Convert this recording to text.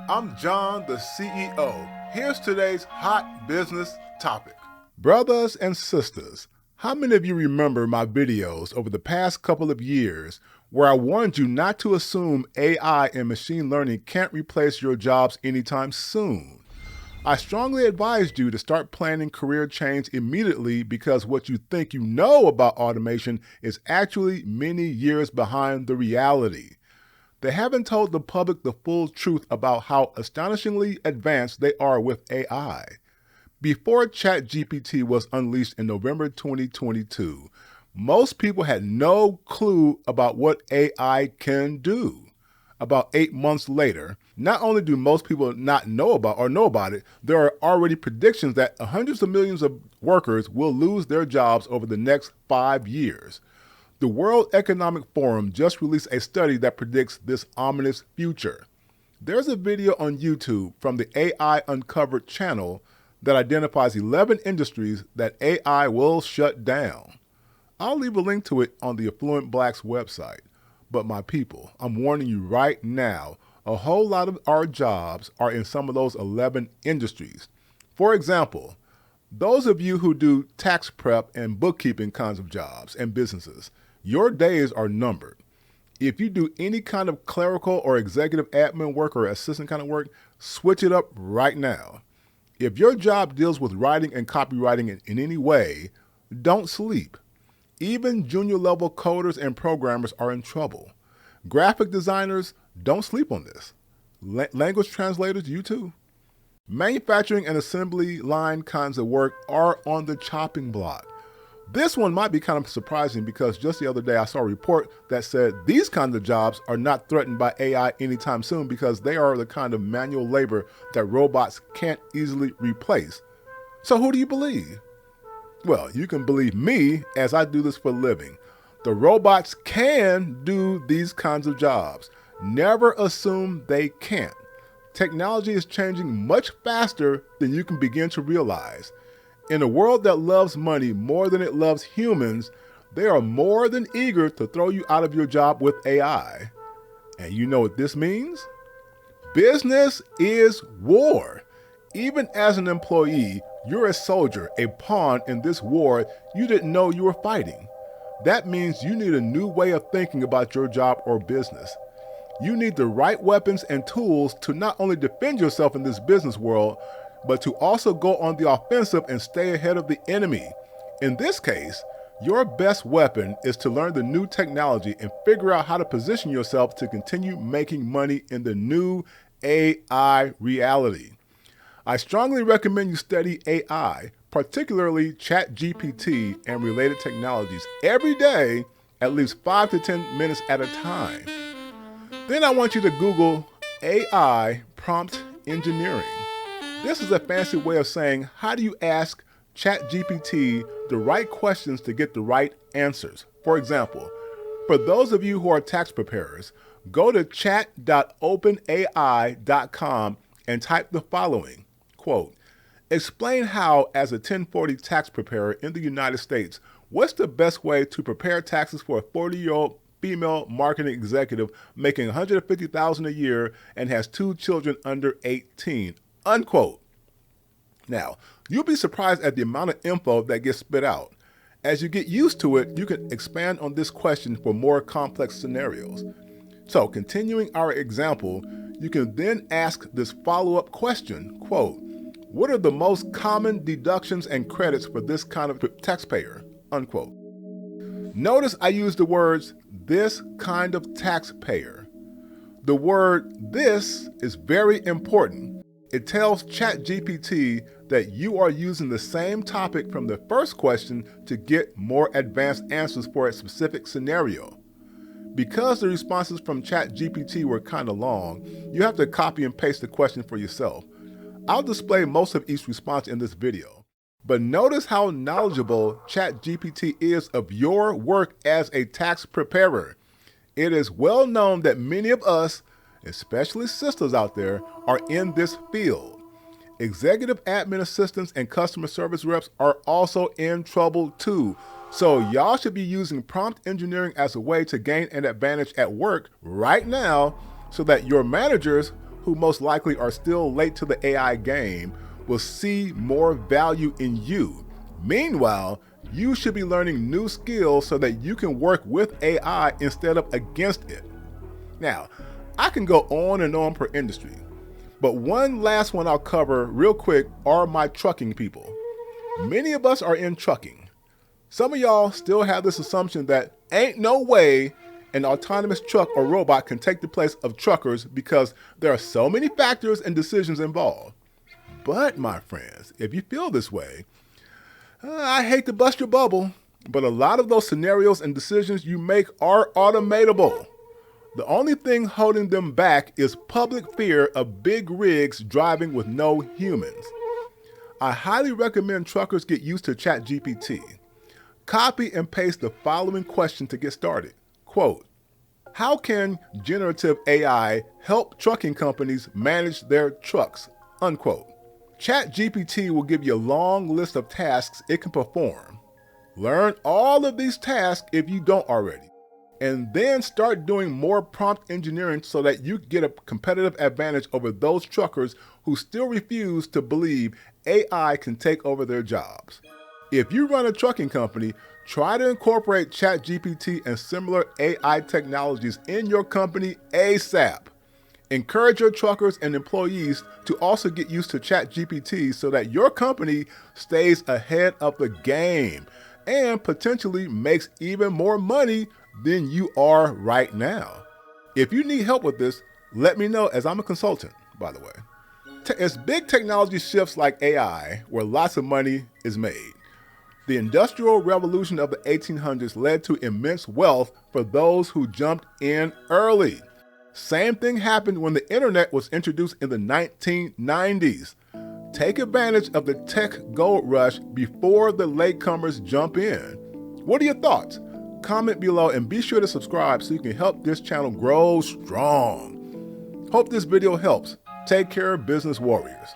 I'm John, the CEO. Here's today's hot business topic. Brothers and sisters, how many of you remember my videos over the past couple of years where I warned you not to assume AI and machine learning can't replace your jobs anytime soon? I strongly advised you to start planning career change immediately because what you think you know about automation is actually many years behind the reality. They haven't told the public the full truth about how astonishingly advanced they are with AI. Before ChatGPT was unleashed in November 2022, most people had no clue about what AI can do. About 8 months later, not only do most people not know about it, there are already predictions that hundreds of millions of workers will lose their jobs over the next 5 years. The World Economic Forum just released a study that predicts this ominous future. There's a video on YouTube from the AI Uncovered channel that identifies 11 industries that AI will shut down. I'll leave a link to it on the Affluent Black's website. But my people, I'm warning you right now, a whole lot of our jobs are in some of those 11 industries. For example, those of you who do tax prep and bookkeeping kinds of jobs and businesses, your days are numbered. If you do any kind of clerical or executive admin work or assistant kind of work, switch it up right now. If your job deals with writing and copywriting in any way, don't sleep. Even junior level coders and programmers are in trouble. Graphic designers, don't sleep on this. Language translators, you too. Manufacturing and assembly line kinds of work are on the chopping block. This one might be kind of surprising because just the other day I saw a report that said these kinds of jobs are not threatened by AI anytime soon because they are the kind of manual labor that robots can't easily replace. So who do you believe? Well, you can believe me as I do this for a living. The robots can do these kinds of jobs. Never assume they can't. Technology is changing much faster than you can begin to realize. In a world that loves money more than it loves humans, they are more than eager to throw you out of your job with AI. And you know what this means? Business is war. Even as an employee, you're a soldier, a pawn in this war you didn't know you were fighting. That means you need a new way of thinking about your job or business. You need the right weapons and tools to not only defend yourself in this business world, but to also go on the offensive and stay ahead of the enemy. In this case, your best weapon is to learn the new technology and figure out how to position yourself to continue making money in the new AI reality. I strongly recommend you study AI, particularly ChatGPT and related technologies, every day, at least 5 to 10 minutes at a time. Then I want you to Google AI prompt engineering. This is a fancy way of saying, how do you ask ChatGPT the right questions to get the right answers? For example, for those of you who are tax preparers, go to chat.openai.com and type the following, quote, explain how, as a 1040 tax preparer in the United States, what's the best way to prepare taxes for a 40-year-old female marketing executive making $150,000 a year and has 2 children under 18, unquote. Now, you'll be surprised at the amount of info that gets spit out. As you get used to it, you can expand on this question for more complex scenarios. So, continuing our example, you can then ask this follow-up question, quote, what are the most common deductions and credits for this kind of taxpayer, unquote. Notice I use the words, this kind of taxpayer. The word this is very important. It tells ChatGPT that you are using the same topic from the first question to get more advanced answers for a specific scenario. Because the responses from ChatGPT were kind of long, you have to copy and paste the question for yourself. I'll display most of each response in this video. But notice how knowledgeable ChatGPT is of your work as a tax preparer. It is well known that many of us, especially sisters out there, are in this field. Executive admin assistants and customer service reps are also in trouble too. So y'all should be using prompt engineering as a way to gain an advantage at work right now so that your managers who most likely are still late to the AI game, will see more value in you. Meanwhile, you should be learning new skills so that you can work with AI instead of against it. Now, I can go on and on per industry, but one last one I'll cover real quick are my trucking people. Many of us are in trucking. Some of y'all still have this assumption that ain't no way an autonomous truck or robot can take the place of truckers because there are so many factors and decisions involved. But my friends, if you feel this way, I hate to bust your bubble, but a lot of those scenarios and decisions you make are automatable. The only thing holding them back is public fear of big rigs driving with no humans. I highly recommend truckers get used to ChatGPT. Copy and paste the following question to get started. Quote, how can generative AI help trucking companies manage their trucks? Unquote. ChatGPT will give you a long list of tasks it can perform. Learn all of these tasks if you don't already, and then start doing more prompt engineering so that you get a competitive advantage over those truckers who still refuse to believe AI can take over their jobs. If you run a trucking company, try to incorporate ChatGPT and similar AI technologies in your company ASAP. Encourage your truckers and employees to also get used to ChatGPT so that your company stays ahead of the game and potentially makes even more money than you are right now. If you need help with this, let me know, as I'm a consultant, by the way. It's big technology shifts like AI where lots of money is made. The Industrial Revolution of the 1800s led to immense wealth for those who jumped in early. Same thing happened when the internet was introduced in the 1990s. Take advantage of the tech gold rush before the latecomers jump in. What are your thoughts? Comment below and be sure to subscribe so you can help this channel grow strong. Hope this video helps. Take care, business warriors.